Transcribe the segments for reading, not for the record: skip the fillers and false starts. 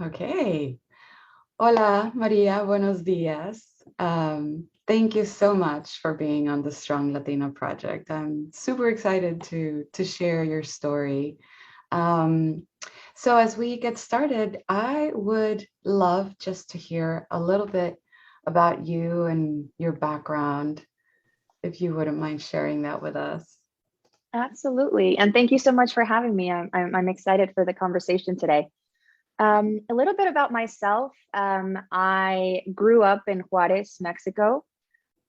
Okay. Hola, Maria. Buenos días. Thank you so much for being on the Strong Latina project. I'm super excited to share your story. Um, so as we get started, I would love just to hear a little bit about you and your background, if you wouldn't mind sharing that with us. Absolutely. And thank you so much for having me. I'm excited for the conversation today. A little bit about myself. I grew up in Juarez, Mexico,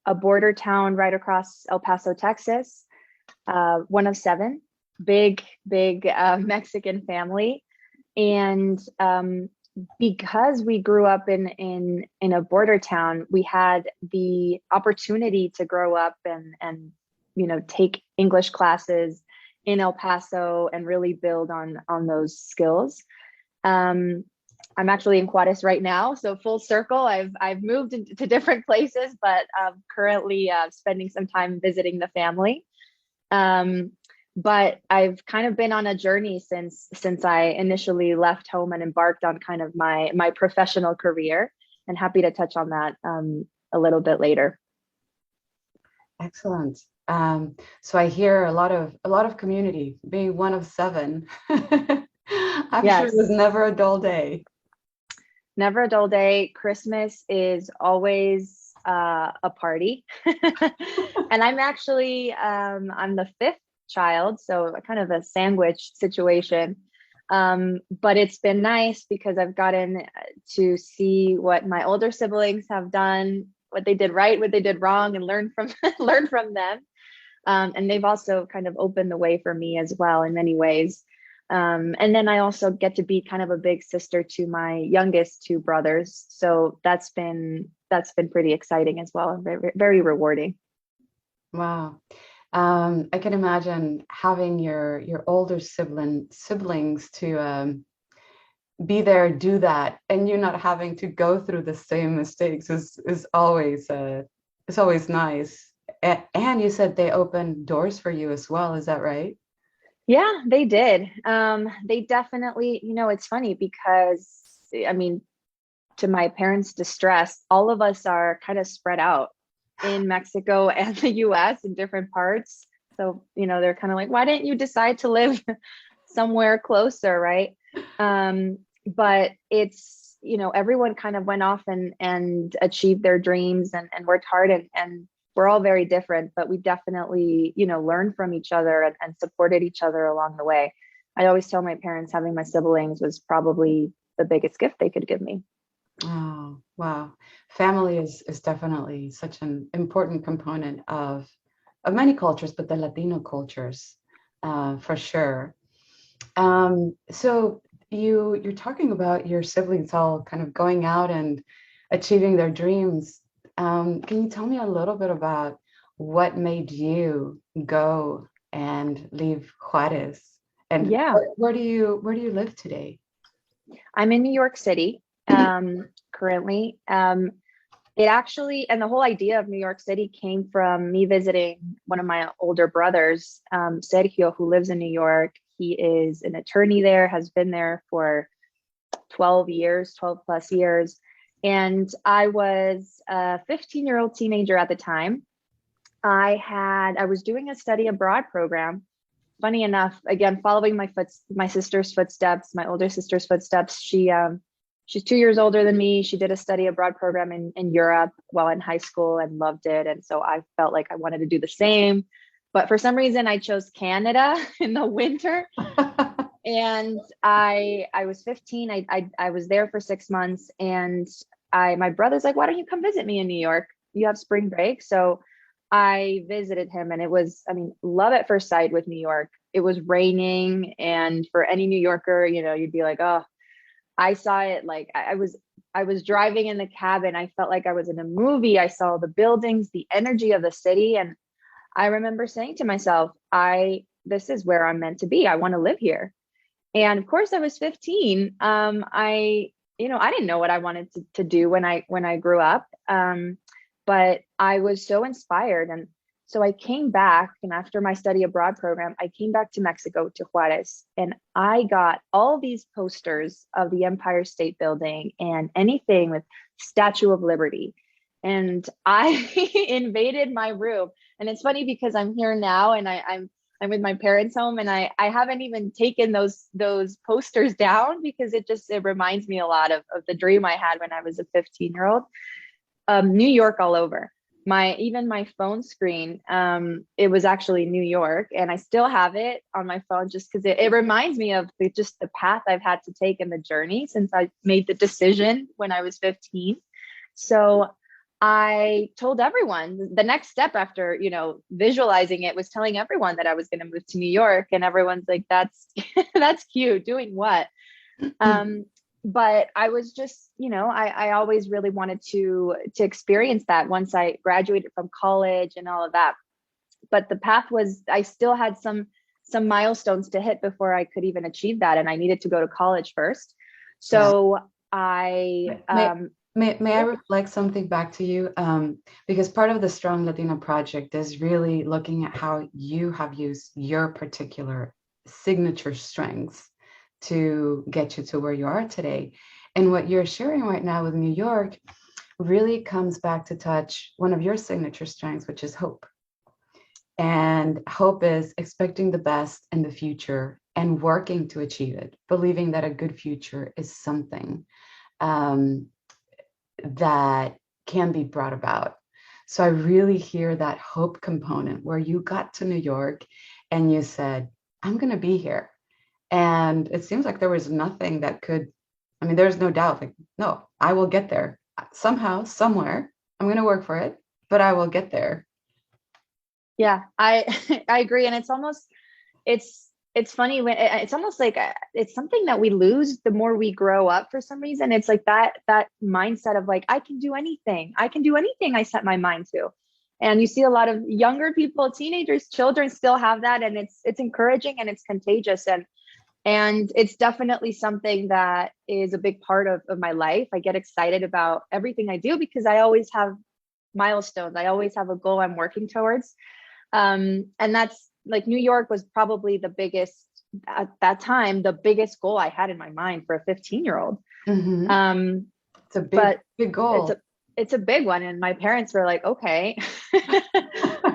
a border town right across El Paso, Texas, one of seven, big Mexican family. And because we grew up in a border town, we had the opportunity to grow up and take English classes in El Paso and really build on those skills. I'm actually in Juarez right now, so full circle. I've moved to different places, but currently spending some time visiting the family. Um, but I've kind of been on a journey since I initially left home and embarked on kind of my professional career, and happy to touch on that a little bit later. Excellent. So I hear a lot of community being one of seven. I'm sure it was Yes, never a dull day. never a dull day. Christmas is always a party, and I'm the fifth child, so kind of a sandwich situation. But it's been nice because I've gotten to see what my older siblings have done, what they did right, what they did wrong, and learn from learn from them. And they've also kind of opened the way for me as well in many ways. And then I also get to be kind of a big sister to my youngest two brothers, so that's been pretty exciting as well, and very, very rewarding. Wow. I can imagine having your older siblings to be there, do that, and you not having to go through the same mistakes is always it's always nice. And you said they opened doors for you as well. Is that right? Yeah, they did. They definitely, it's funny because I mean, to my parents' distress, all of us are kind of spread out in Mexico and the US in different parts. So, they're kind of like, why didn't you decide to live somewhere closer, right? But it's, everyone kind of went off and achieved their dreams and worked hard, and we're all very different, but we definitely, learned from each other and supported each other along the way. I always tell my parents having my siblings was probably the biggest gift they could give me. Oh, wow. Family is definitely such an important component of many cultures, but the Latino cultures, for sure. So you're talking about your siblings all kind of going out and achieving their dreams. Can you tell me a little bit about what made you go and leave Juarez? And Yeah. where do you live today? I'm in New York City currently. It actually, and the whole idea of New York City came from me visiting one of my older brothers, Sergio, who lives in New York. He is an attorney there, has been there for 12 years, 12 plus years. And I was a 15-year-old teenager at the time. I was doing a study abroad program. Funny enough, again, following my sister's footsteps, my older sister's footsteps. She's 2 years older than me. She did a study abroad program in Europe while in high school and loved it. And so I felt like I wanted to do the same. But for some reason, I chose Canada in the winter. And I was 15. I was there for 6 months, and my brother's like, why don't you come visit me in New York? You have spring break. So I visited him, and it was, I mean, love at first sight with New York. It was raining, and for any New Yorker, you'd be like, oh, I saw it like I was driving in the cab, and I felt like I was in a movie. I saw the buildings, the energy of the city, and I remember saying to myself, I this is where I'm meant to be. I want to live here. And of course I was 15. I didn't know what I wanted to do when I grew up. But I was so inspired. And So I came back, and after my study abroad program, I came back to Mexico, to Juarez, and I got all these posters of the Empire State Building and anything with Statue of Liberty. And I invaded my room. And it's funny because I'm here now, and I'm with my parents' home, and I haven't even taken those posters down because it reminds me a lot of the dream I had when I was a 15-year-old. New York all over. Even my phone screen, it was actually New York, and I still have it on my phone just because it reminds me of just the path I've had to take in the journey since I made the decision when I was 15. So I told everyone the next step after, visualizing it was telling everyone that I was going to move to New York, and everyone's like, that's that's cute. Doing what? But I was just, I always really wanted to experience that once I graduated from college and all of that. But the path was, I still had some milestones to hit before I could even achieve that. And I needed to go to college first. So May I reflect something back to you? Because part of the Strong Latina project is really looking at how you have used your particular signature strengths to get you to where you are today. And what you're sharing right now with New York really comes back to touch one of your signature strengths, which is hope. And hope is expecting the best in the future and working to achieve it, believing that a good future is something that can be brought about. So I really hear that hope component where you got to New York and you said, I'm going to be here. And it seems like there was nothing that could, there's no doubt, like, no, I will get there somehow, somewhere. I'm going to work for it, but I will get there. Yeah, I agree. And it's funny when it's almost like it's something that we lose the more we grow up for some reason. It's like that mindset of like, I can do anything I set my mind to. And you see a lot of younger people, teenagers, children still have that. And it's encouraging and it's contagious. And it's definitely something that is a big part of my life. I get excited about everything I do because I always have milestones. I always have a goal I'm working towards. And that's like New York was probably the biggest at that time, the biggest goal I had in my mind for a 15-year-old. Mm-hmm. It's a big goal. It's a big one. And my parents were like, okay.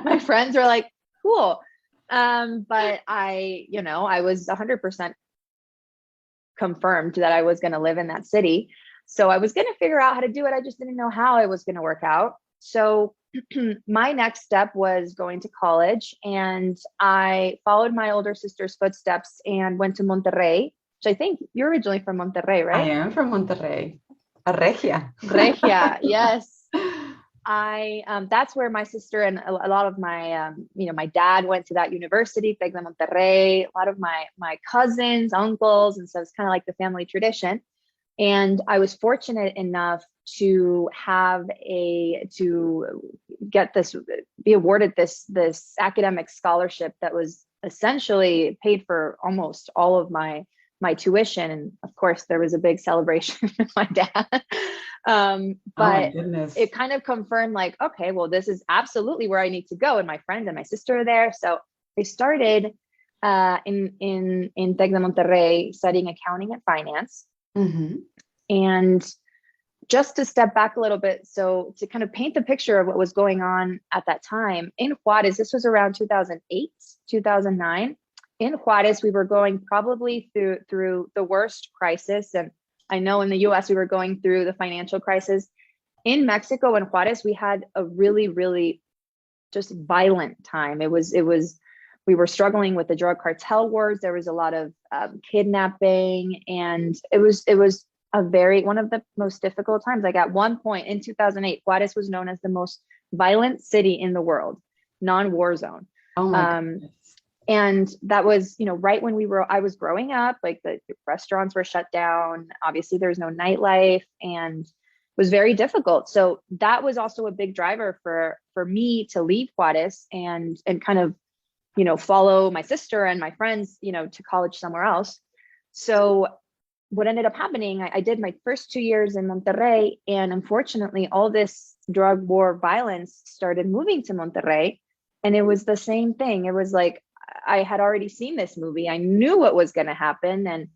My friends were like, cool. But I was 100% confirmed that I was going to live in that city. So I was going to figure out how to do it. I just didn't know how it was going to work out. So my next step was going to college, and I followed my older sister's footsteps and went to Monterrey, which I think you're originally from Monterrey, right? I am from Monterrey. A Regia. Regia, yes. That's where my sister and a lot of my, my dad went to that university, Tec de Monterrey, a lot of my cousins, uncles. And so it's kind of like the family tradition. And I was fortunate enough to be awarded this academic scholarship that was essentially paid for almost all of my tuition. And of course there was a big celebration with my dad. But it kind of confirmed like, okay, well, this is absolutely where I need to go. And my friend and my sister are there. So I started in Tec de Monterrey studying accounting and finance. Mm-hmm. And just to step back a little bit, so to kind of paint the picture of what was going on at that time in Juarez, this was around 2008, 2009. In Juarez, we were going probably through the worst crisis. And I know in the US, we were going through the financial crisis. In Mexico and Juarez, we had a really, really just violent time. We were struggling with the drug cartel wars. There was a lot of kidnapping, and it was one of the most difficult times. Like at one point in 2008, Juarez was known as the most violent city in the world, non-war zone. Oh my goodness. And that was, right when I was growing up, like the restaurants were shut down. Obviously there was no nightlife, and it was very difficult. So that was also a big driver for me to leave Juarez and kind of, follow my sister and my friends, to college somewhere else. So what ended up happening, I did my first 2 years in Monterrey, and unfortunately all this drug war violence started moving to Monterrey. And it was the same thing. It was like I had already seen this movie. I knew what was going to happen. And,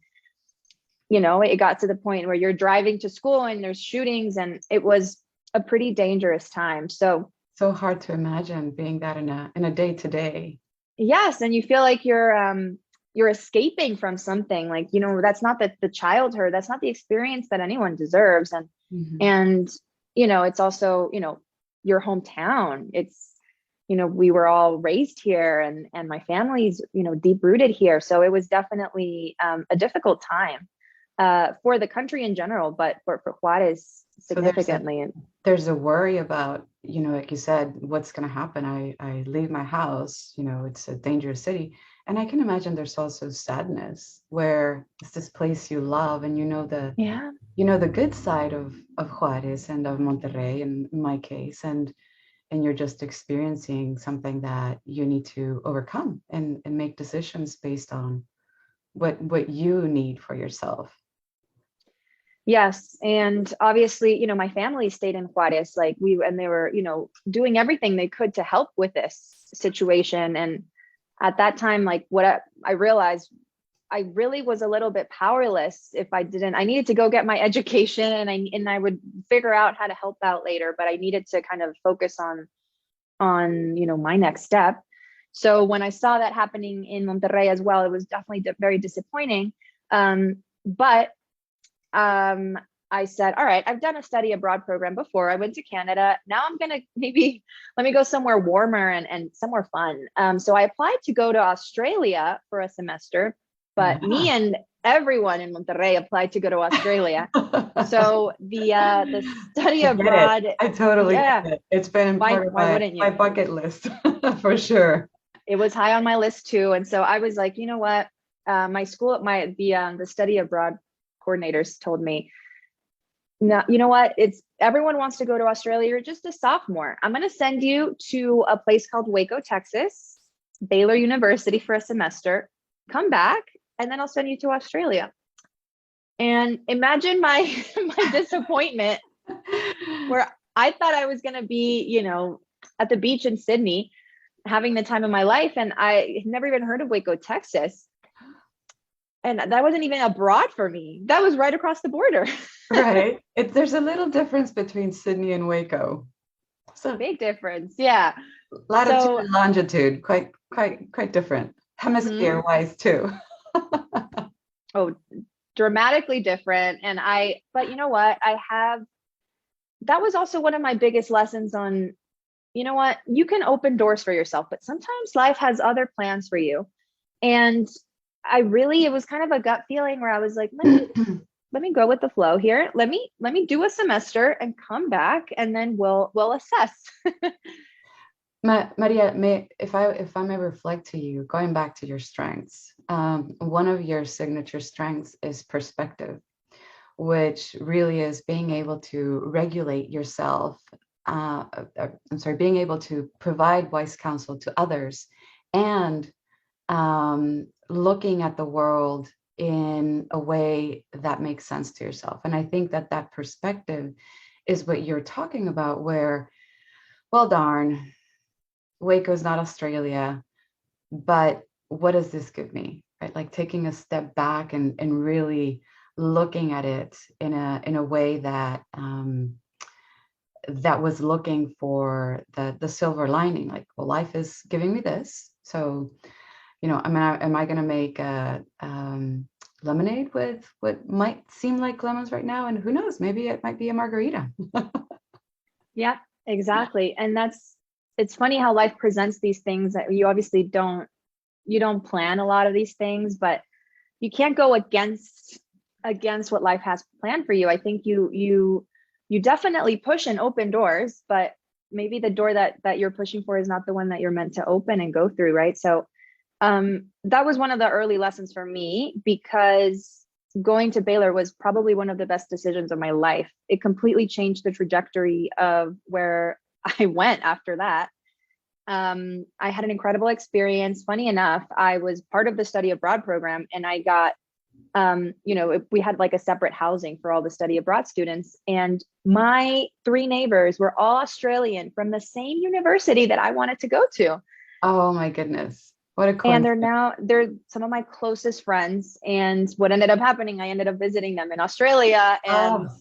it got to the point where you're driving to school and there's shootings, and it was a pretty dangerous time. So, So hard to imagine being that in a day to day. yes, and you feel like you're escaping from something, like, that's not the childhood, that's not the experience that anyone deserves. And Mhm. and it's also, your hometown. It's, we were all raised here, and my family's, deep rooted here. So it was definitely a difficult time for the country in general, but for Juarez So significantly. there's a worry about, like you said, what's going to happen. I leave my house, it's a dangerous city. And I can imagine there's also sadness where it's this place you love, and Yeah. the good side of Juarez and of Monterrey in my case, and you're just experiencing something that you need to overcome and make decisions based on what you need for yourself. Yes. And obviously, my family stayed in Juarez, and they were, doing everything they could to help with this situation. And at that time, like, I realized I really was a little bit powerless if I needed to go get my education, and I would figure out how to help out later, but I needed to kind of focus on, my next step. So when I saw that happening in Monterrey as well, it was definitely very disappointing. But I said, all right, I've done a study abroad program before. I went to Canada. Now I'm going to maybe let me go somewhere warmer and somewhere fun. So I applied to go to Australia for a semester, but me Yeah. and everyone in Monterrey applied to go to Australia. So the study I get it. abroad, I totally yeah, get it. It's been part of why my wouldn't my you? bucket list for sure. It was high on my list too. And so I was like, you know what? My school, the study abroad coordinators told me, no, you know what? It's everyone wants to go to Australia. You're just a sophomore. I'm going to send you to a place called Waco, Texas, Baylor University for a semester. Come back, and then I'll send you to Australia. And imagine my my disappointment, where I thought I was going to be, at the beach in Sydney, having the time of my life, and I had never even heard of Waco, Texas. And that wasn't even abroad for me. That was right across the border. Right. There's a little difference between Sydney and Waco. So Big difference. Yeah. latitude So, and longitude, quite different. mhm. Hemisphere wise too. Oh, dramatically different. But you know what? That was also one of my biggest lessons on, you know what? You can open doors for yourself, but sometimes life has other plans for you. And it was kind of a gut feeling where I was like, let me go with the flow here. Let me do a semester and come back, and then we'll assess. Maria, if I may reflect to you, going back to your strengths, one of your signature strengths is perspective, which really is being able to regulate yourself. I'm sorry, being able to provide wise counsel to others, and looking at the world in a way that makes sense to yourself. And I think that perspective is what you're talking about, where, well, darn, Waco's not Australia, but what does this give me? Right? Like taking a step back and really looking at it in a way that was looking for the silver lining. Like, well, life is giving me this, so am I going to make a lemonade with what might seem like lemons right now? And who knows, maybe it might be a margarita. Yeah, exactly. And it's funny how life presents these things that you don't plan a lot of these things, but you can't go against what life has planned for you. I think you definitely push and open doors, but maybe the door that you're pushing for is not the one that you're meant to open and go through, right? So that was one of the early lessons for me, because going to Baylor was probably one of the best decisions of my life. It completely changed the trajectory of where I went after that. I had an incredible experience. Funny enough, I was part of the study abroad program, and I got we had like a separate housing for all the study abroad students. And my three neighbors were all Australian from the same university that I wanted to go to. Oh my goodness. What a And coincidence. they're some of my closest friends. And what ended up happening, I ended up visiting them in Australia, Oh, and of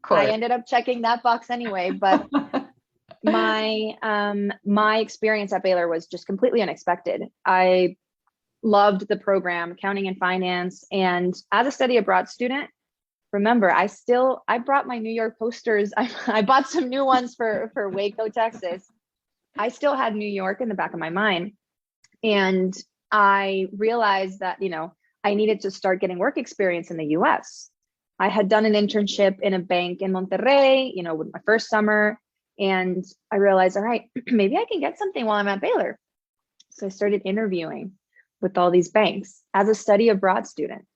I course. ended up checking that box anyway. But my experience at Baylor was just completely unexpected. I loved the program, accounting and finance. And as a study abroad student, remember, I brought my New York posters. I bought some new ones for Waco, Texas. I still had New York in the back of my mind. And I realized that, I needed to start getting work experience in the US. I had done an internship in a bank in Monterrey, with my first summer. And I realized, all right, maybe I can get something while I'm at Baylor. So I started interviewing with all these banks as a study abroad student.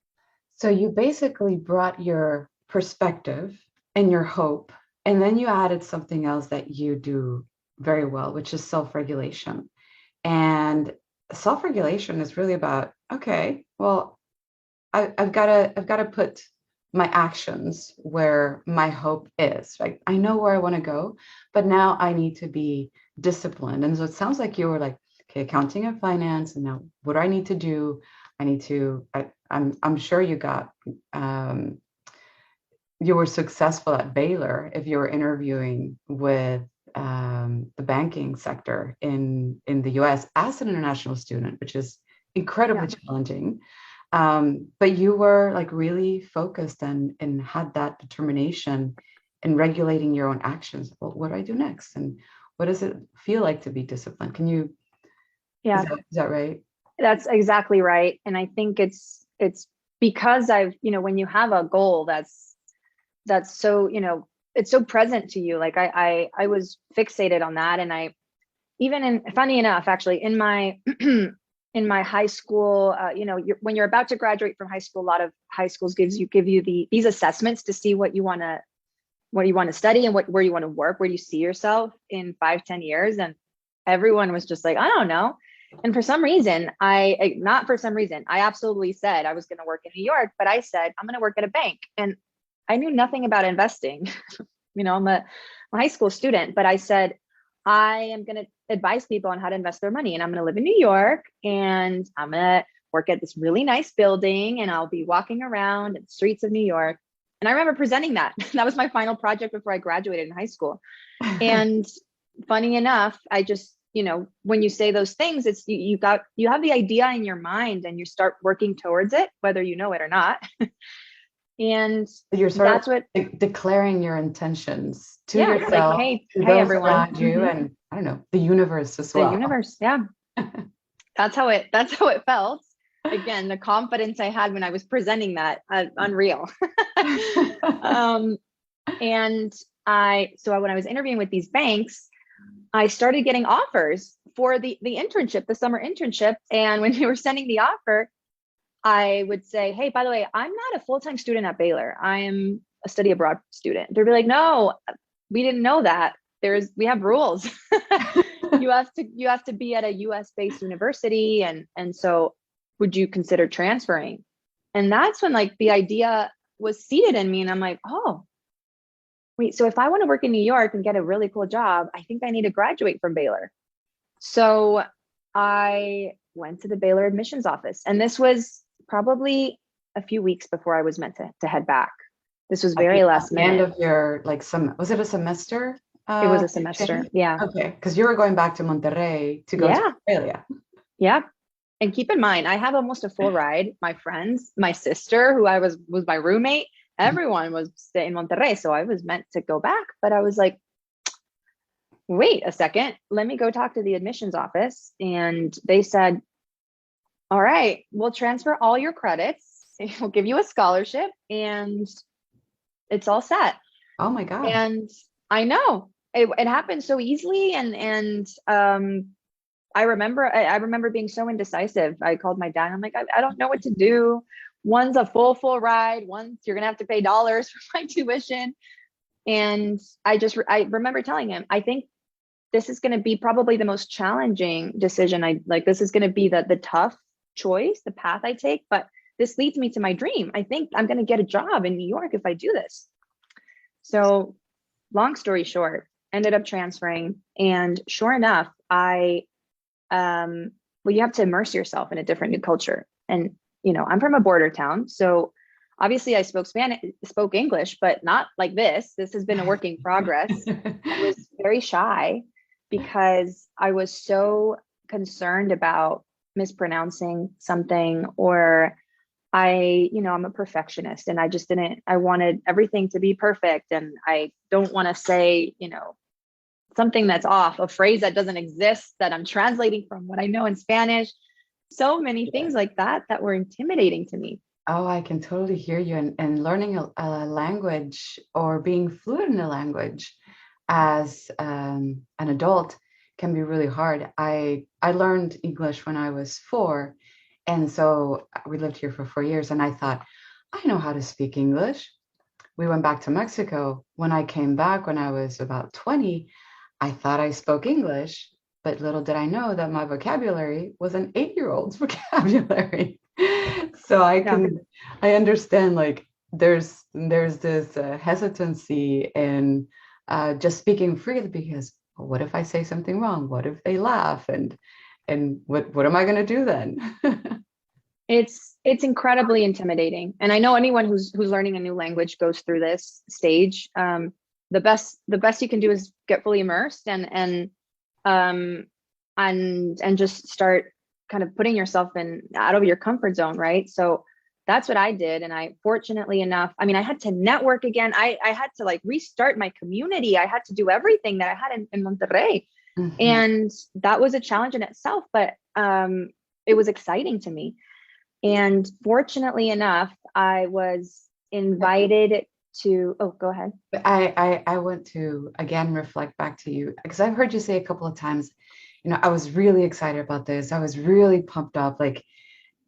So you basically brought your perspective and your hope, and then you added something else that you do very well, which is self-regulation. And self-regulation is really about, okay, well, I've got to put my actions where my hope is, right? I know where I want to go, but now I need to be disciplined. And so it sounds like you were like, okay, accounting and finance, and now what do I need to do? I'm sure you were successful at Baylor if you were interviewing with the banking sector in the US as an international student, which is incredibly Yeah. challenging. But you were like really focused and had that determination in regulating your own actions. Well, what do I do next? And what does it feel like to be disciplined? Yeah, Is that right? that's exactly right. And I think it's because when you have a goal that's so, it's so present to you. Like I was fixated on that. And funny enough, actually, in my in my high school, when you're about to graduate from high school, a lot of high schools give you these assessments to see what you want to study and where you want to work, where do you see yourself in 5-10 years. And everyone was just like, I don't know. And for some reason, not for some reason, I absolutely said I was going to work in New York, but I said I'm going to work at a bank. And I knew nothing about investing. I'm a high school student, but I said, I am going to advise people on how to invest their money. And I'm going to live in New York, and I'm going to work at this really nice building, and I'll be walking around in the streets of New York. And I remember presenting that. That was my final project before I graduated in high school. And funny enough, I just, when you say those things, it's you have the idea in your mind and you start working towards it, whether you know it or not. And You're sort of that's what, declaring your intentions to yeah, like, yourself, hey, to hey, those everyone. around you, and I don't know, the universe as The well. universe. Yeah. That's how it felt. Again, the confidence I had when I was presenting that, unreal. um, and when I was interviewing with these banks, I started getting offers for the internship, the summer internship. And when they were sending the offer, I would say, hey, by the way, I'm not a full-time student at Baylor. I am a study abroad student. They'd be like, no, we didn't know that. We have rules. You have to be at a US based university. And so would you consider transferring? And that's when like the idea was seated in me. And I'm like, oh, wait, so if I want to work in New York and get a really cool job, I think I need to graduate from Baylor. So I went to the Baylor admissions office, and this was probably a few weeks before I was meant to head back. This was very At last the end minute. of your was it a semester? It was a Training? semester. Yeah. Okay, because you were going back to Monterrey to go to Yeah. Australia. Yeah. And keep in mind, I have almost a full ride. My friends, my sister, who was my roommate, everyone was staying in Monterrey. So I was meant to go back, but I was like, wait a second, let me go talk to the admissions office. And they said, all right, we'll transfer all your credits. We'll give you a scholarship, and it's all set. Oh my gosh. And I know it happened so easily. And I remember being so indecisive. I called my dad. I'm like, I don't know what to do. One's a full ride. One's you're gonna have to pay dollars for my tuition. And I remember telling him, I think this is going to be probably the most challenging decision. This is going to be the tough choice, the path I take, but this leads me to my dream. I think I'm going to get a job in New York if I do this. So long story short, ended up transferring. And sure enough, well, you have to immerse yourself in a different new culture. And, I'm from a border town. So obviously I spoke English, but not like this. This has been a work in progress. I was very shy because I was so concerned about mispronouncing something, or I'm a perfectionist and I wanted everything to be perfect. And I don't want to say, something that's off, a phrase that doesn't exist, that I'm translating from what I know in Spanish. So many things like that were intimidating to me. Oh, I can totally hear you. And learning a language or being fluent in a language as an adult can be really hard. I learned English when I was 4. And so we lived here for 4 years. And I thought, I know how to speak English. We went back to Mexico. When I came back when I was about 20, I thought I spoke English, but little did I know that my vocabulary was an 8-year-old's vocabulary. So Yeah. I understand, like there's this hesitancy in just speaking freely because, well, what if I say something wrong? What if they laugh? And what am I going to do then? It's incredibly intimidating. And I know anyone who's learning a new language goes through this stage. The best you can do is get fully immersed um and just start kind of putting yourself out of your comfort zone, right? So that's what I did. And I, fortunately enough, I mean, I had to network again. I had to like restart my community. I had to do everything that I had in Monterrey. Mhm. And that was a challenge in itself, but it was exciting to me. And fortunately enough, I was invited to, oh, go ahead. I want to again reflect back to you because I've heard you say a couple of times, I was really excited about this. I was really pumped up, like,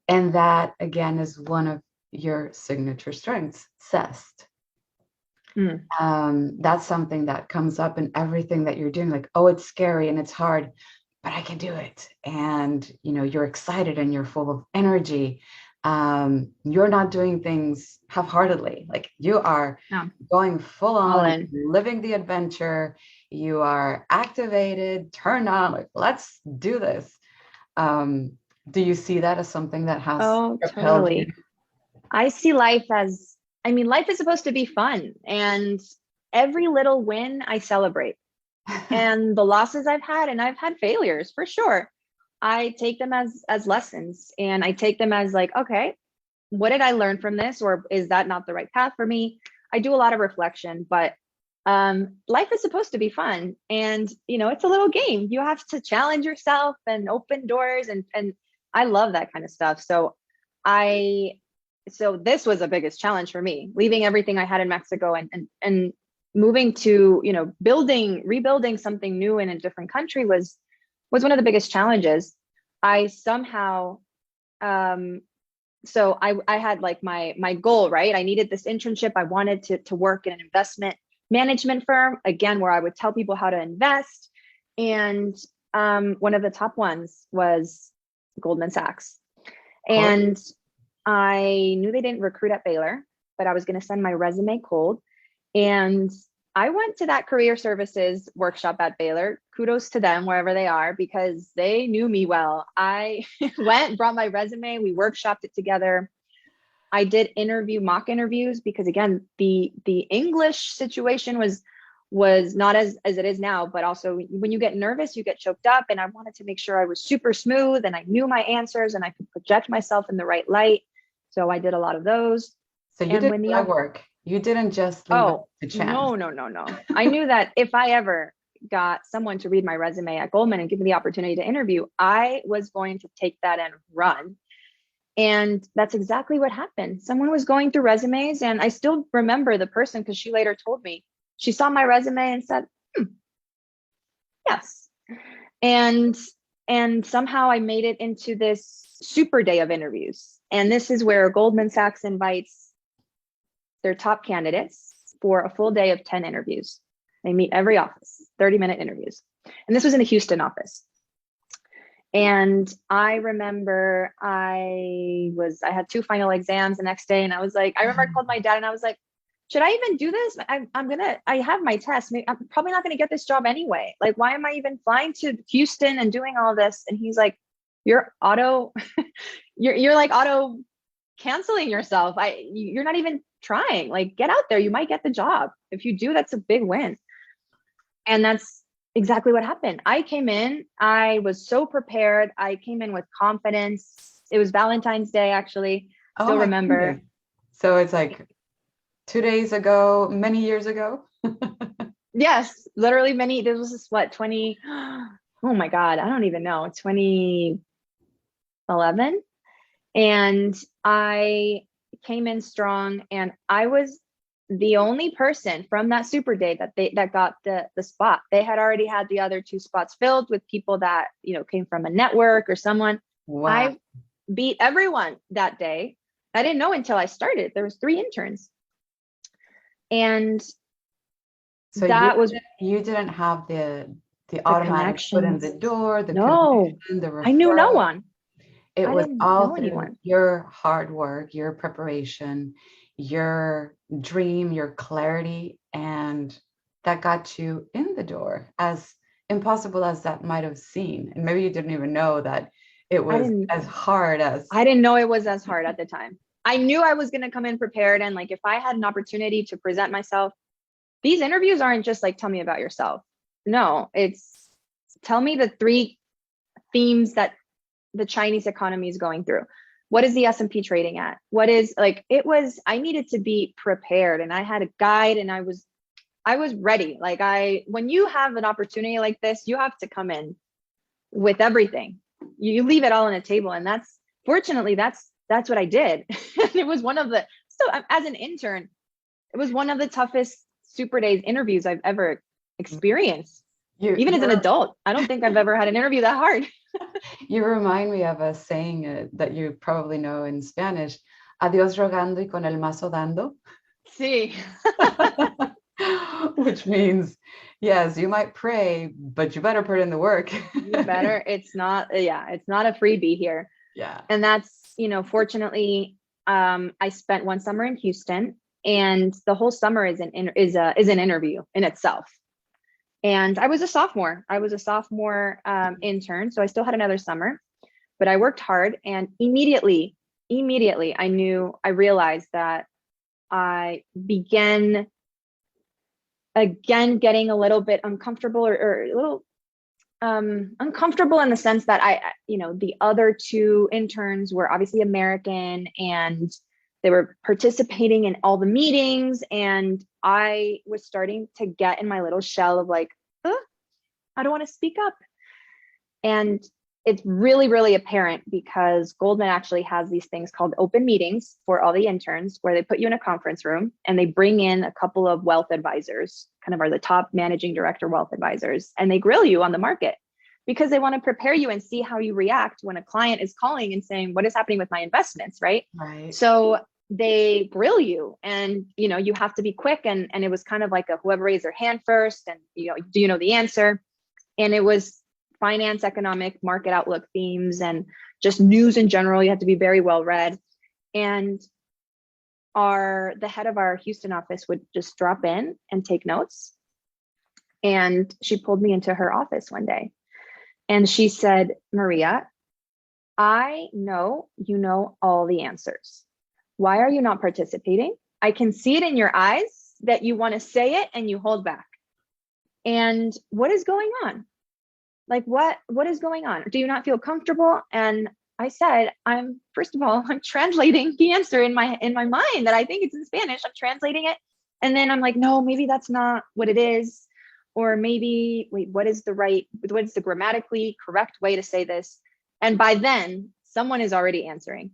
and that again is one of your signature strengths, Zest. Mm. That's something that comes up in everything that you're doing. Like, oh, it's scary and it's hard, but I can do it. And you're excited and you're full of energy. You're not doing things half-heartedly. Like you are Yeah. going full All on, in. living the adventure. You are activated, turned on, like, let's do this. Um, do you see that as something that has Oh, propelled you? totally. I see life as, I mean, life is supposed to be fun, and every little win I celebrate. And the losses I've had, and I've had failures for sure, I take them as lessons, and I take them as like, okay, what did I learn from this, or is that not the right path for me? I do a lot of reflection, but life is supposed to be fun, and it's a little game. You have to challenge yourself and open doors, and I love that kind of stuff. I so this was the biggest challenge for me, leaving everything I had in Mexico and moving to, rebuilding something new in a different country was one of the biggest challenges. I somehow so I had like my goal, right? I needed this internship. I wanted to work in an investment management firm, again, where I would tell people how to invest. And one of the top ones was Goldman Sachs. And I knew they didn't recruit at Baylor, but I was going to send my resume cold. And I went to that career services workshop at Baylor. Kudos to them, wherever they are, because they knew me well. I went, brought my resume, we workshopped it together. I did mock interviews, because again, the English situation was not as it is now, but also when you get nervous, you get choked up. And I wanted to make sure I was super smooth and I knew my answers and I could project myself in the right light. So I did a lot of those. So you And did when legwork. You didn't just leave it oh, to chance. no. I knew that if I ever got someone to read my resume at Goldman and give me the opportunity to interview, I was going to take that and run. And that's exactly what happened. Someone was going through resumes, and I still remember the person because she later told me, she saw my resume and said, yes. And somehow I made it into this super day of interviews. And this is where Goldman Sachs invites their top candidates for a full day of 10 interviews. They meet every office, 30-minute interviews. And this was in the Houston office. And I remember I had two final exams the next day, and I was like, I remember I called my dad and I was like, should I even do this? I have my test. I'm probably not gonna get this job anyway. Like, why am I even flying to Houston and doing all this? And he's like, you're auto, you're like auto canceling yourself. You're not even trying. Like, get out there. You might get the job. If you do, that's a big win. And that's exactly what happened. I came in, I was so prepared. I came in with confidence. It was Valentine's Day, actually. Oh Still my remember. goodness. So it's like 2 days ago, many years ago. Yes, literally this was what, 20, oh my God, I don't even know, 2011. And I came in strong, and I was the only person from that super day that got the spot. They had already had the other two spots filled with people that, came from a network or someone. Wow. I beat everyone that day. I didn't know until I started. There was 3 interns. And So that was you didn't have the the automatic foot in the connections. door, the No, connection, the I knew no referral. one. It I was didn't all know through anyone. your hard work, your preparation, your dream, your clarity, and that got you in the door, as impossible as that might have seemed. And maybe you didn't even know that it I was didn't as hard as. I didn't know it was as hard at the time. I knew I was going to come in prepared, and like if I had an opportunity to present myself, these interviews aren't just like tell me about yourself. No, it's tell me the 3 themes that the Chinese economy is going through. What is the S&P trading at? What is like I needed to be prepared, and I had a guide, and I was ready. Like when you have an opportunity like this, you have to come in with everything. You leave it all on the table, and fortunately that's what I did. It was one of the as an intern, it was one of the toughest super days interviews I've ever experienced. you Even as an you adult, I don't think I've ever had an interview that hard. you remind me of a saying that you probably know in Spanish: "Adiós rogando y con el mazo dando." See, Which means, yes, you might pray, but you better put in the work. you better. It's not. Yeah, it's not a freebie here. Yeah. And that's, fortunately, I spent one summer in Houston, and the whole summer is an interview in itself. And I was a sophomore. Intern, so I still had another summer, but I worked hard, and immediately, I realized that I began again getting a little bit uncomfortable, or a little uncomfortable, in the sense that the other 2 interns were obviously American, and they were participating in all the meetings, and I was starting to get in my little shell of like, I don't want to speak up. And it's really, really apparent because Goldman actually has these things called open meetings for all the interns, where they put you in a conference room and they bring in a couple of wealth advisors, kind of are the top managing director wealth advisors, and they grill you on the market because they want to prepare you and see how you react when a client is calling and saying, what is happening with my investments, right? Right. So they grill you, and you have to be quick, and it was kind of like a whoever raised their hand first, and do you know the answer? And it was finance, economic, market outlook themes, and just news in general. You have to be very well read. And the head of our Houston office would just drop in and take notes. And she pulled me into her office one day, and she said, Maria, I know you know all the answers. Why are you not participating? I can see it in your eyes that you want to say it and you hold back. And what is going on? Like, what is going on? Do you not feel comfortable? And I said, first of all, I'm translating the answer in my mind that I think it's in Spanish. I'm translating it. And then I'm like, no, maybe that's not what it is. Or maybe, wait, what is the grammatically correct way to say this? And by then, someone is already answering.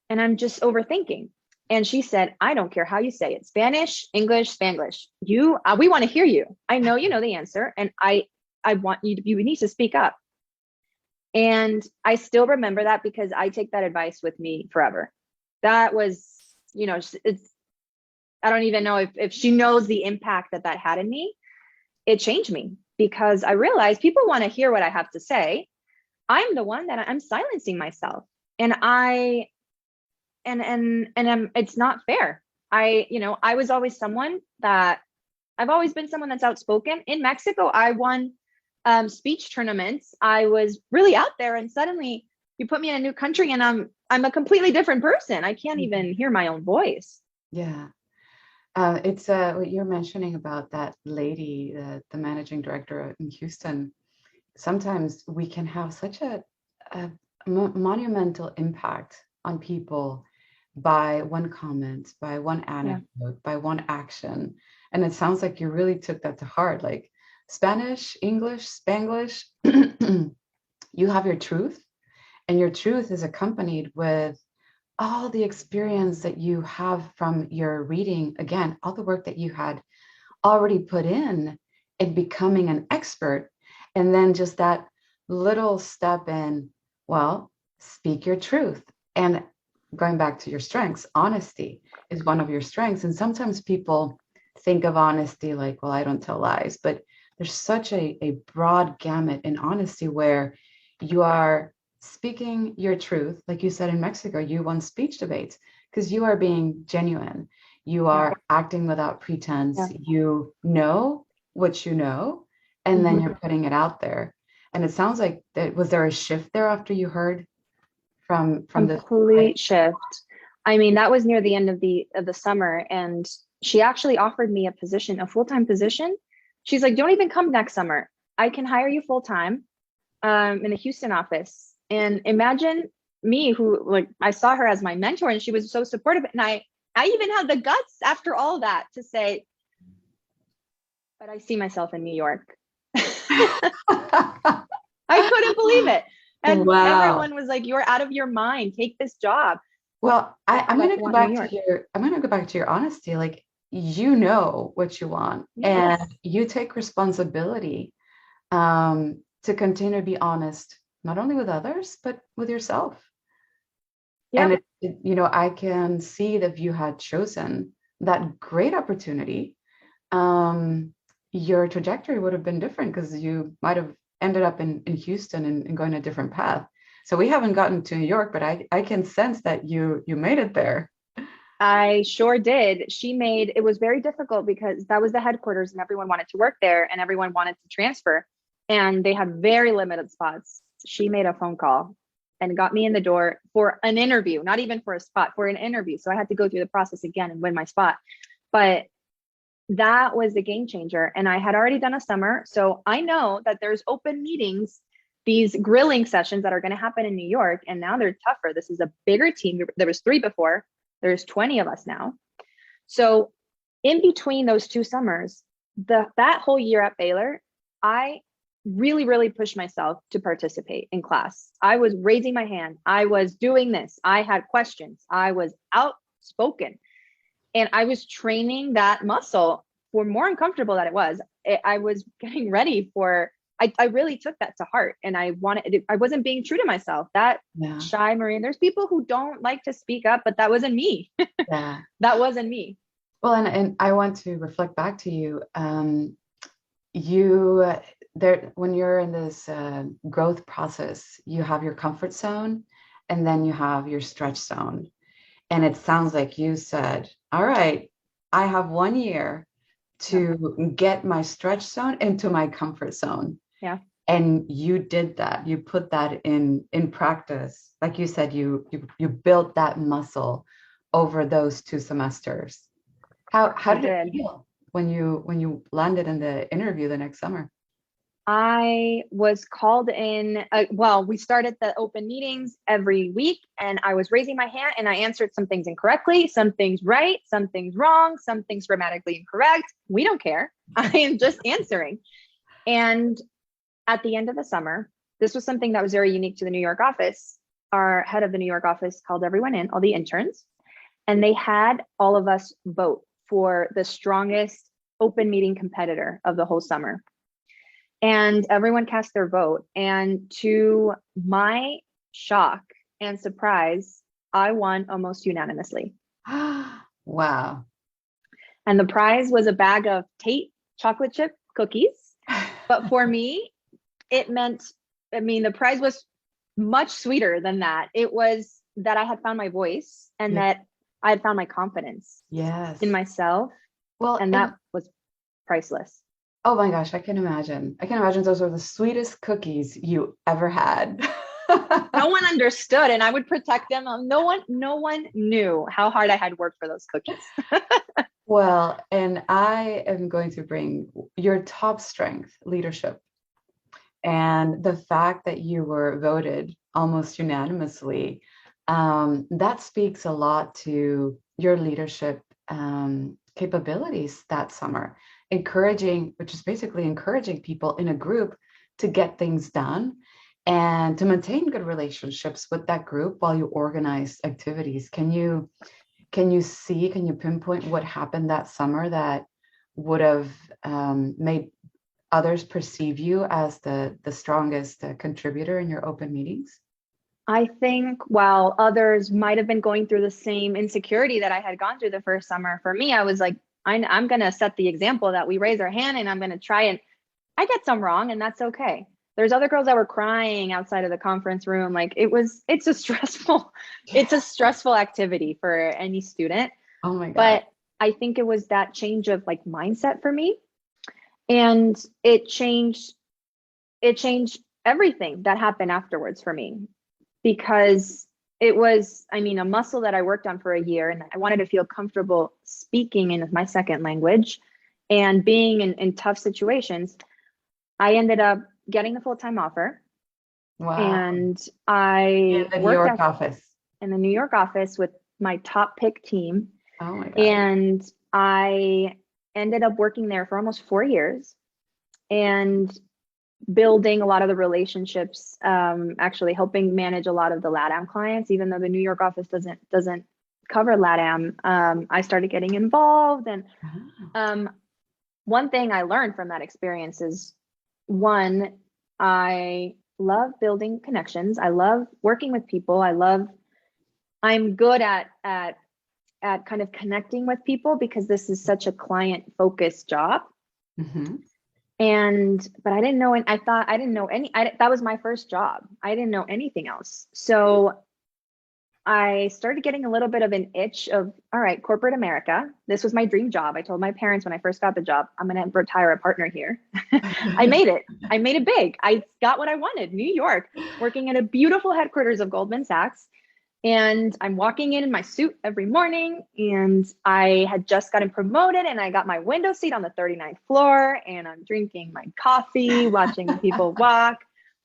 And I'm just overthinking. And she said, I don't care how you say it, Spanish, English, Spanglish. We want to hear you. I know you know the answer. And I want you need to speak up. And I still remember that because I take that advice with me forever. That was, I don't even know if she knows the impact that had in me. It changed me because I realized people want to hear what I have to say. I'm the one that I'm silencing myself. And I and I'm, it's not fair. I was always someone that I've always been someone that's outspoken. In Mexico, I won speech tournaments. I was really out there, and suddenly you put me in a new country, and I'm a completely different person. I can't even hear my own voice. Yeah. It's what you're mentioning about that lady, the managing director in Houston. Sometimes we can have such a monumental impact on people by one comment, by one anecdote, by one action. And it sounds like you really took that to heart. Like Spanish, English, Spanglish, you have your truth, and your truth is accompanied with all the experience that you have from your reading, again, all the work that you had already put in becoming an expert. And then just that little step in, well, speak your truth. And going back to your strengths, honesty is one of your strengths. And sometimes people think of honesty like, well, I don't tell lies, but there's such a broad gamut in honesty where you are speaking your truth. Like you said, in Mexico, you won speech debates because you are being genuine. You are acting without pretense. You know what you know, and then you're putting it out there. And it sounds like was there a shift there after you heard from this? Complete shift. I mean, that was near the end of the summer, and she actually offered me a position, a full-time position. She's like, don't even come next summer. I can hire you full-time in the Houston office. And imagine me, who, like, I saw her as my mentor, and she was so supportive. And I even had the guts after all that to say, but I see myself in New York. I couldn't believe it. And everyone was like, you're out of your mind. Take this job. Well, I'm going to go back to your honesty. Like, you know what you want, and you take responsibility to continue to be honest, not only with others, but with yourself. And I can see that if you had chosen that great opportunity, your trajectory would have been different, because you might have ended up in Houston and going a different path. So we haven't gotten to New York, but I can sense that you made it there. I sure did. It was very difficult because that was the headquarters and everyone wanted to work there and everyone wanted to transfer, and they had very limited spots. She made a phone call and got me in the door for an interview, not even for a spot, for an interview. So I had to go through the process again and win my spot. But that was the game changer. And I had already done a summer. So I know that there's open meetings, these grilling sessions that are going to happen in New York. And now they're tougher. This is a bigger team. There was 3 before. There's 20 of us now. So in between those 2 summers, that whole year at Baylor, I really, really pushed myself to participate in class. I was raising my hand. I was doing this. I had questions. I was outspoken. And I was training that muscle. For more uncomfortable that it was, I was getting ready for, I really took that to heart, and I wasn't being true to myself. That shy Maria, there's people who don't like to speak up, but that wasn't me. That wasn't me. Well, and I want to reflect back to you. You there, when you're in this growth process, you have your comfort zone, and then you have your stretch zone. And it sounds like you said, all right, I have 1 year to get my stretch zone into my comfort zone. Yeah. And you did that. You put that in practice. Like you said, you built that muscle over those 2 semesters. How did it feel when you landed in the interview the next summer? I was called in. We started the open meetings every week, and I was raising my hand, and I answered some things incorrectly, some things right, some things wrong, some things grammatically incorrect. We don't care. I am just answering. And at the end of the summer, this was something that was very unique to the New York office. Our head of the New York office called everyone in, all the interns, and they had all of us vote for the strongest open meeting competitor of the whole summer. And everyone cast their vote. And to my shock and surprise, I won almost unanimously. Wow. And the prize was a bag of Tate chocolate chip cookies. But for me, it meant, the prize was much sweeter than that. It was that I had found my voice and that I had found my confidence in myself. Well, and that was priceless. Oh my gosh, I can imagine. I can imagine those were the sweetest cookies you ever had. No one understood, and I would protect them. No one knew how hard I had worked for those cookies. Well, and I am going to bring your top strength, leadership. And the fact that you were voted almost unanimously, that speaks a lot to your leadership capabilities that summer, which is basically encouraging people in a group to get things done and to maintain good relationships with that group while you organize activities. Can you pinpoint what happened that summer that would have made others perceive you as the strongest contributor in your open meetings? I think while others might have been going through the same insecurity that I had gone through the first summer, for me, I was like, I'm going to set the example that we raise our hand, and I'm going to try, and I get some wrong, and that's okay. There's other girls that were crying outside of the conference room. Like it's a stressful activity for any student. Oh my God. But I think it was that change of like mindset for me. And it changed everything that happened afterwards for me, because it was, I mean, a muscle that I worked on for a year, and I wanted to feel comfortable speaking in my second language and being in tough situations. I ended up getting the full-time offer. Wow. And I worked in the New York office with my top pick team. Oh my God. And I ended up working there for almost 4 years and building a lot of the relationships, actually helping manage a lot of the LATAM clients, even though the New York office doesn't cover LATAM. I started getting involved. And one thing I learned from that experience is, one, I love building connections. I love working with people. I'm good at kind of connecting with people, because this is such a client focused job. Mm-hmm. But I didn't know, and I didn't know that was my first job. I didn't know anything else. So I started getting a little bit of an itch of, all right, corporate America. This was my dream job. I told my parents when I first got the job, I'm going to retire a partner here. I made it big. I got what I wanted. New York, working at a beautiful headquarters of Goldman Sachs. And I'm walking in my suit every morning, and I had just gotten promoted, and I got my window seat on the 39th floor, and I'm drinking my coffee, watching people walk.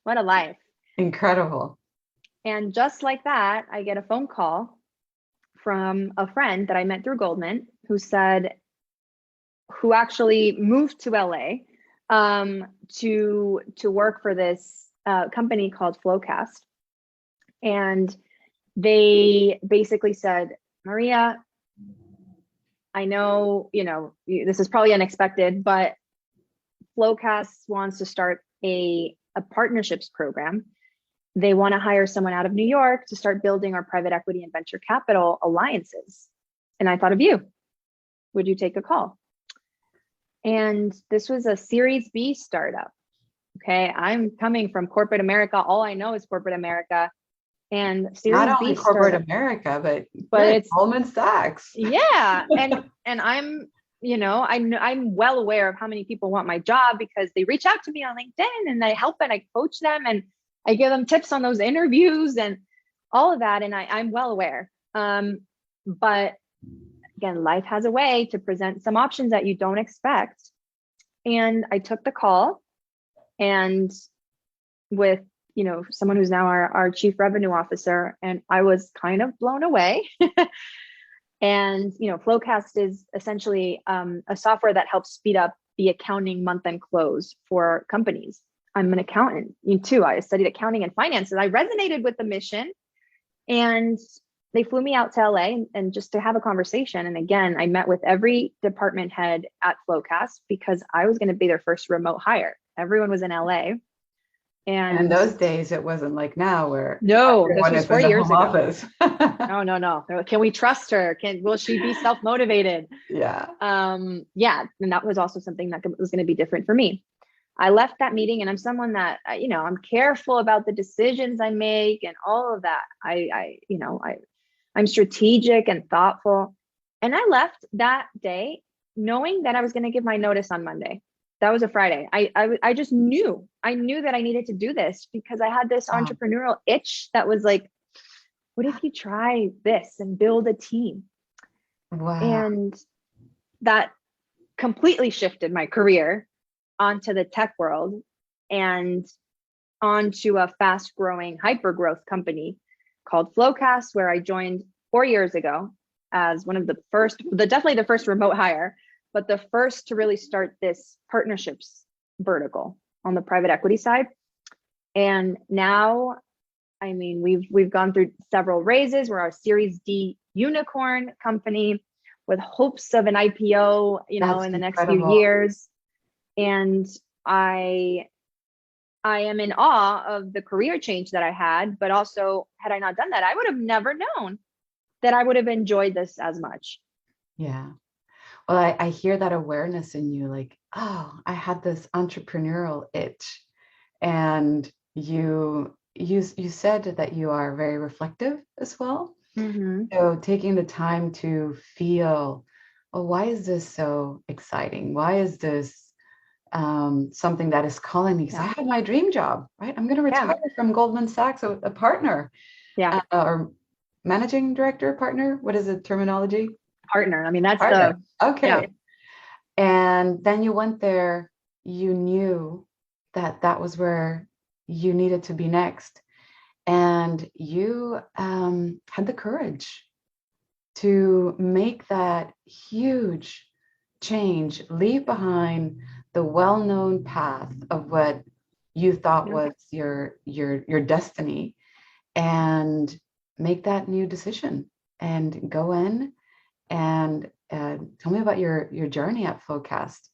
What a life. Incredible. And just like that, I get a phone call from a friend that I met through Goldman, who actually moved to LA to work for this company called Flowcast. And they basically said, Maria, I know, this is probably unexpected, but Flowcast wants to start a partnerships program. They want to hire someone out of New York to start building our private equity and venture capital alliances. And I thought of you. Would you take a call? And this was a Series B startup. Okay, I'm coming from corporate America. All I know is corporate America. And Series Not only B corporate startup, America, but it's Goldman Sachs. Yeah, and I'm I'm well aware of how many people want my job, because they reach out to me on LinkedIn, and I help and I coach them, and I give them tips on those interviews and all of that. And I'm well aware. But again, life has a way to present some options that you don't expect. And I took the call, and with someone who's now our chief revenue officer, and I was kind of blown away. And Flowcast is essentially a software that helps speed up the accounting month-end close for companies. I'm an accountant too. I studied accounting and finance, and I resonated with the mission. And they flew me out to LA and just to have a conversation. And again, I met with every department head at Flowcast, because I was going to be their first remote hire. Everyone was in LA. And in those days, it wasn't like now where no, this was 4 years ago. Office. No. Can we trust her? Will she be self-motivated? Yeah. And that was also something that was going to be different for me. I left that meeting, and I'm someone that, I'm careful about the decisions I make and all of that. I'm strategic and thoughtful. And I left that day knowing that I was going to give my notice on Monday. That was a Friday. I just knew. I knew that I needed to do this because I had this Wow. entrepreneurial itch that was like, what if you try this and build a team? Wow. And that completely shifted my career onto the tech world and onto a fast growing hyper growth company called Flowcast, where I joined 4 years ago as one of the first, definitely the first remote hire, but the first to really start this partnerships vertical on the private equity side. And now, I mean, we've gone through several raises. We're a Series D unicorn company with hopes of an IPO, That's in the next few incredible. years. And I am in awe of the career change that I had, but also had I not done that, I would have never known that I would have enjoyed this as much. Yeah. Well, I hear that awareness in you, like, oh, I had this entrepreneurial itch. And you said that you are very reflective as well. Mm-hmm. So taking the time to feel, oh, why is this so exciting? Why is this something that is calling me? Because I Yeah. had my dream job, right? I'm going to Yeah. retire from Goldman Sachs, a partner, Yeah. or managing director, partner. What is the terminology? Partner. I mean, that's Partner. yeah. Okay. And then you went there, you knew that that was where you needed to be next. And you had the courage to make that huge change, leave behind the well-known path of what you thought Yeah. was your destiny, and make that new decision and go in and tell me about your journey at Flowcast.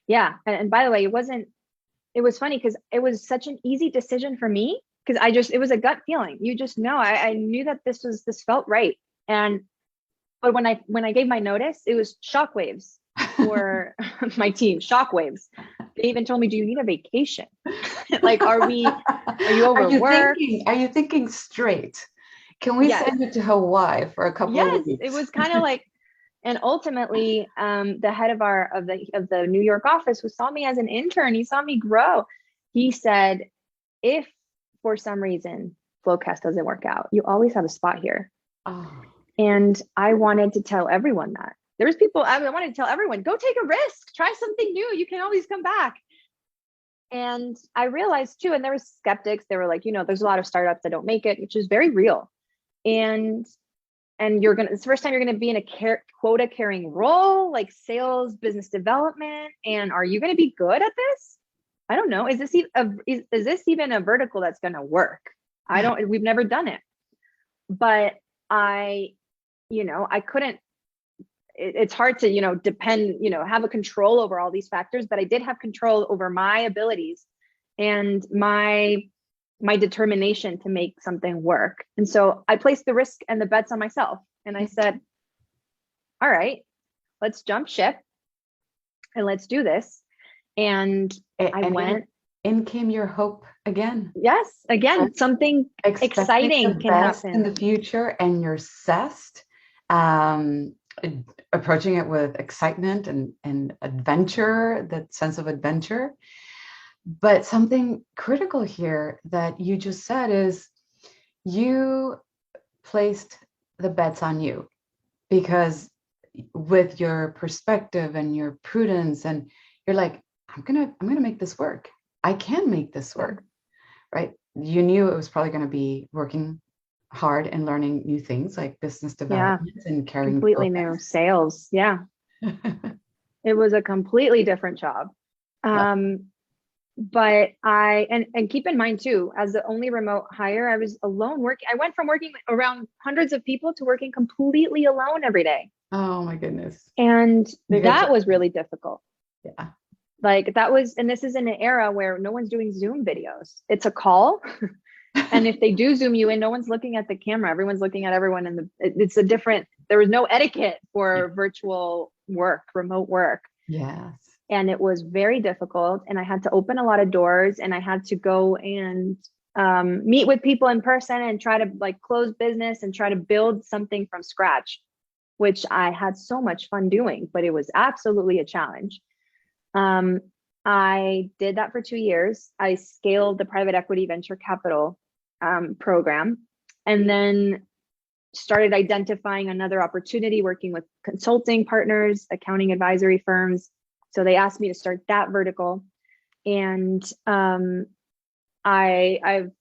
Yeah. And by the way, it was funny because it was such an easy decision for me because it was a gut feeling. You just know, I knew that this felt right. But when I gave my notice, it was shockwaves for my team, shockwaves. They even told me, do you need a vacation? Like, are you overworked? Are you thinking straight? Can we Yes. send you to Hawaii for a couple of Yes. It weeks? was kind of like, and ultimately, the head of the New York office who saw me as an intern, he saw me grow. He said, if for some reason Flowcast doesn't work out, you always have a spot here. Oh, And I wanted to tell everyone that. There's people, I wanted to tell everyone, go take a risk, try something new. You can always come back. And I realized too, and there were skeptics, they were like, there's a lot of startups that don't make it, which is very real. And it's the first time you're going to be in a quota carrying role, like sales, business development. And are you going to be good at this? I don't know. Is this even a vertical that's going to work? We've never done it. But I couldn't, it's hard to, depend, have a control over all these factors, but I did have control over my abilities and my determination to make something work. And so I placed the risk and the bets on myself. And I said, all right, let's jump ship and let's do this. And I went. In came your hope again. Yes, again, something exciting can happen in the future, and your zest, approaching it with excitement and adventure, that sense of adventure. But something critical here that you just said is you placed the bets on you, because with your perspective and your prudence, and you're like, I'm gonna make this work. I can make this work, right? You knew it was probably going to be working hard and learning new things like business development and carrying completely new sales. Yeah. It was a completely different job. But and keep in mind too, as the only remote hire, I was alone working. I went from working around hundreds of people to working completely alone every day. Oh my goodness. And that was really difficult. Yeah. Like and this is in an era where no one's doing Zoom videos. It's a call. And if they do Zoom you in, no one's looking at the camera. Everyone's looking at everyone. And there was no etiquette for virtual work, remote work. Yes. and it was very difficult. And I had to open a lot of doors, and I had to go and meet with people in person and try to like close business and try to build something from scratch, which I had so much fun doing, but it was absolutely a challenge. I did that for 2 years. I scaled the private equity venture capital program, and then started identifying another opportunity working with consulting partners, accounting advisory firms. So they asked me to start that vertical, and I've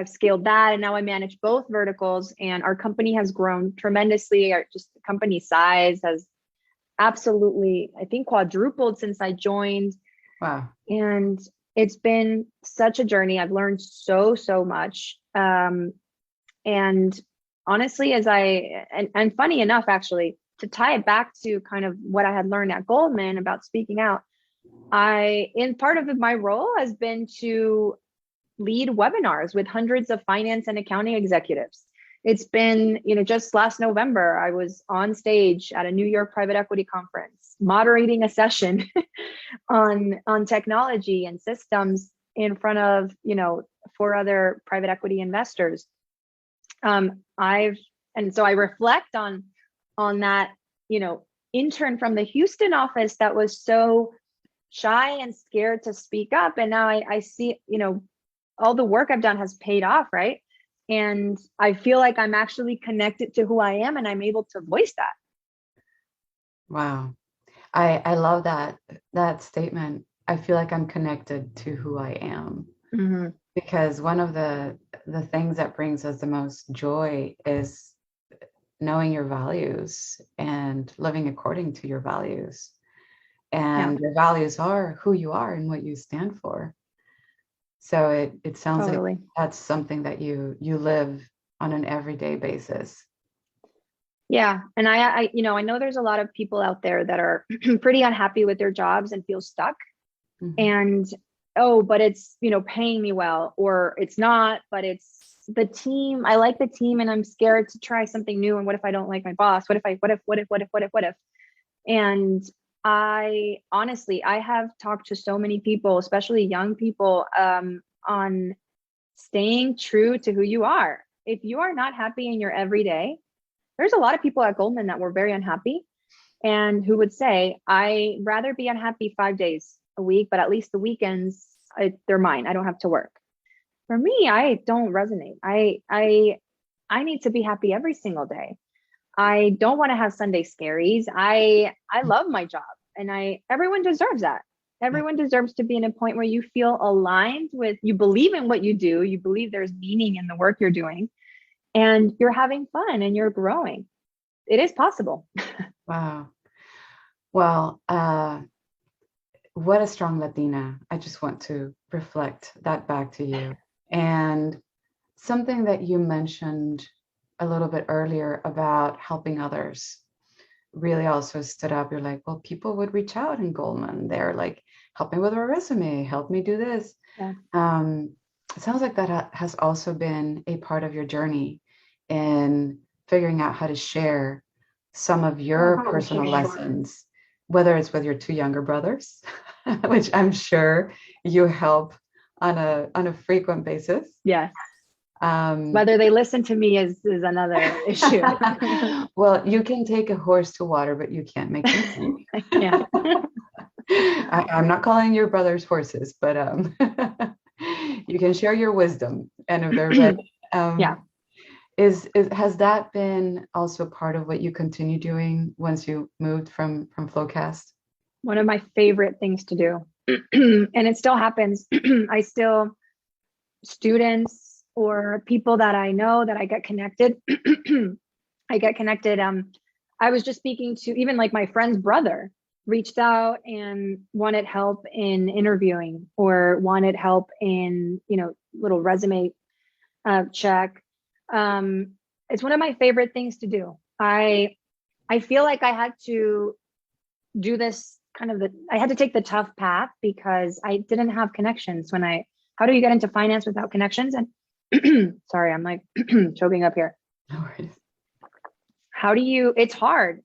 scaled that, and now I manage both verticals. And our company has grown tremendously. Just the company size has absolutely, I think, quadrupled since I joined. Wow. And it's been such a journey. I've learned so much. And honestly, and funny enough, actually, to tie it back to kind of what I had learned at Goldman about speaking out, in part of my role has been to lead webinars with hundreds of finance and accounting executives. It's been, just last November, I was on stage at a New York private equity conference, moderating a session on technology and systems in front of, 4 other private equity investors. So I reflect on that, intern from the Houston office that was so shy and scared to speak up. And now I see, all the work I've done has paid off, right? And I feel like I'm actually connected to who I am, and I'm able to voice that. Wow. I love that statement. I feel like I'm connected to who I am. Mm-hmm. Because one of the things that brings us the most joy is knowing your values and living according to your values. And your values are who you are and what you stand for. So it sounds like that's something that you live on an everyday basis. Yeah. And I know there's a lot of people out there that are pretty unhappy with their jobs and feel stuck. Mm-hmm. And, but it's, paying me well, or it's not, but it's the team. I like the team, and I'm scared to try something new. And what if I don't like my boss? What if? And I have talked to so many people, especially young people, on staying true to who you are. If you are not happy in your everyday, there's a lot of people at Goldman that were very unhappy and who would say, I'd rather be unhappy 5 days a week, but at least the weekends, they're mine. I don't have to work. For me, I don't resonate. I need to be happy every single day. I don't want to have Sunday scaries. I love my job, and everyone deserves that. Everyone deserves to be in a point where you feel aligned with, you believe in what you do, you believe there's meaning in the work you're doing, and you're having fun and you're growing. It is possible. Wow. Well, what a strong Latina. I just want to reflect that back to you. And something that you mentioned a little bit earlier about helping others really also stood up. You're like, well, people would reach out in Goldman. They're like, help me with a resume, help me do this. Yeah. It sounds like that has also been a part of your journey in figuring out how to share some of your personal lessons, whether it's with your 2 younger brothers, which I'm sure you help on a frequent basis. Yes. Whether they listen to me is another issue. Well, you can take a horse to water, but you can't make them drink. Yeah. I'm not calling your brothers horses, but you can share your wisdom, and if they're ready. Yeah. Has that been also part of what you continue doing once you moved from Flowcast? One of my favorite things to do, and it still happens. Students or people that I know that I get connected. I was just speaking to, even like my friend's brother reached out and wanted help in interviewing, or wanted help in, little resume check. It's one of my favorite things to do. I feel like I had to do this I had to take the tough path because I didn't have connections how do you get into finance without connections? And sorry, I'm like choking up here. No worries. It's hard.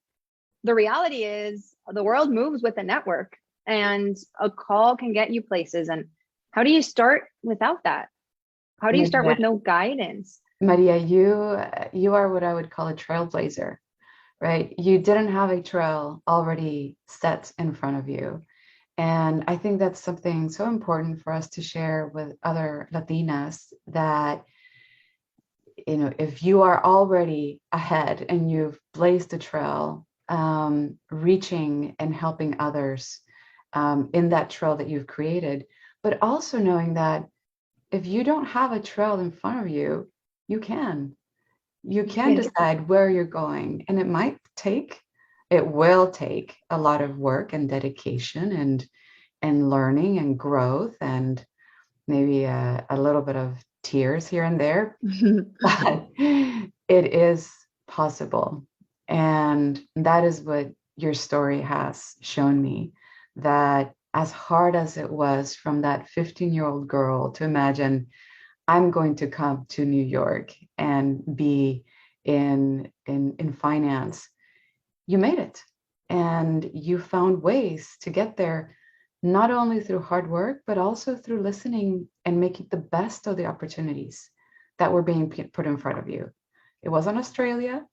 The reality is the world moves with a network. and a call can get you places. And how do you start without that? How do you start Maria, with no guidance? Maria, you are what I would call a trailblazer, right? You didn't have a trail already set in front of you. And I think that's something so important for us to share with other Latinas, that, you know, if you are already ahead and you've blazed the trail, reaching and helping others in that trail that you've created, but also knowing that if you don't have a trail in front of you, you can. You can Yeah. decide where you're going. And it will take a lot of work and dedication and learning and growth, and maybe a little bit of tears here and there, but it is possible. And that is what your story has shown me, that as hard as it was from that 15-year-old girl to imagine I'm going to come to New York and be in finance, you made it. And you found ways to get there, not only through hard work, but also through listening and making the best of the opportunities that were being put in front of you. It wasn't Australia,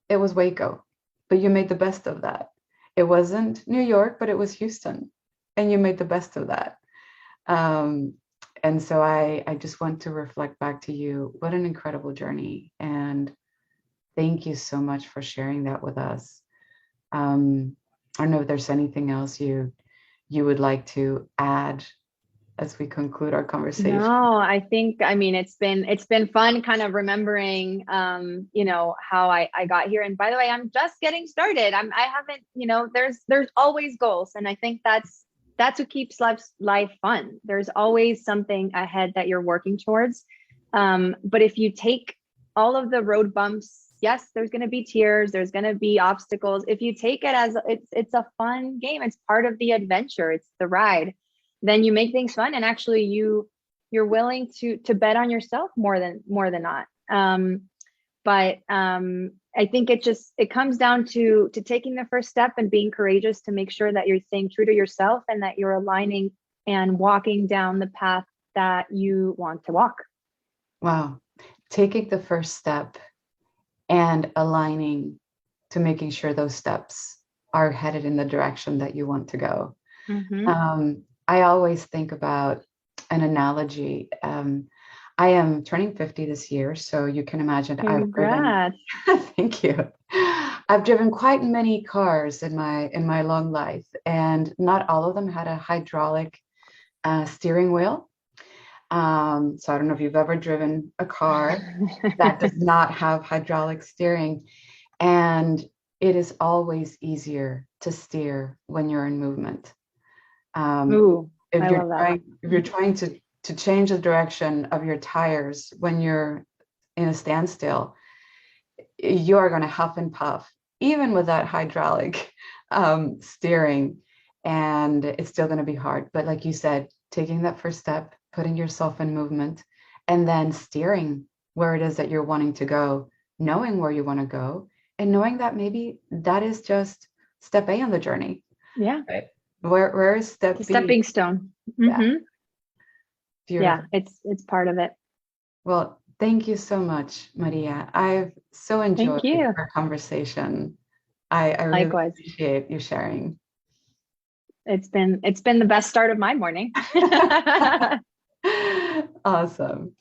it was Waco, but you made the best of that. It wasn't New York, but it was Houston, and you made the best of that. Um, and so I just want to reflect back to you, what an incredible journey. And thank you so much for sharing that with us. I don't know if there's anything else you would like to add as we conclude our conversation. No, I mean, it's been fun kind of remembering, how I got here. And by the way, I'm just getting started. I haven't, there's always goals. And I think that's what keeps life fun. There's always something ahead that you're working towards. But if you take all of the road bumps, yes, there's going to be tears, there's going to be obstacles. If you take it as it's a fun game, it's part of the adventure, it's the ride, then you make things fun. And actually you're willing to bet on yourself more than not. But I think it comes down to taking the first step and being courageous to make sure that you're staying true to yourself and that you're aligning and walking down the path that you want to walk. Wow. Taking the first step and aligning to making sure those steps are headed in the direction that you want to go. Mm-hmm. I always think about an analogy. I am turning 50 this year, so you can imagine I've driven. Congrats. Thank you. I've driven quite many cars in my long life, and not all of them had a hydraulic steering wheel. So I don't know if you've ever driven a car that does not have hydraulic steering, and it is always easier to steer when you're in movement. Ooh, I love that. If you're trying to change the direction of your tires when you're in a standstill, you are going to huff and puff, even with that hydraulic steering, and it's still going to be hard. But like you said, taking that first step, putting yourself in movement, and then steering where it is that you're wanting to go, knowing where you want to go, and knowing that maybe that is just step A on the journey. Yeah. Right. Where is step The B? stepping stone. Yeah. Mm-hmm. Beautiful. Yeah, it's part of it. Well, thank you so much, Maria. I've so enjoyed Thank you. our conversation. I really Likewise. appreciate you sharing. It's been the best start of my morning. Awesome.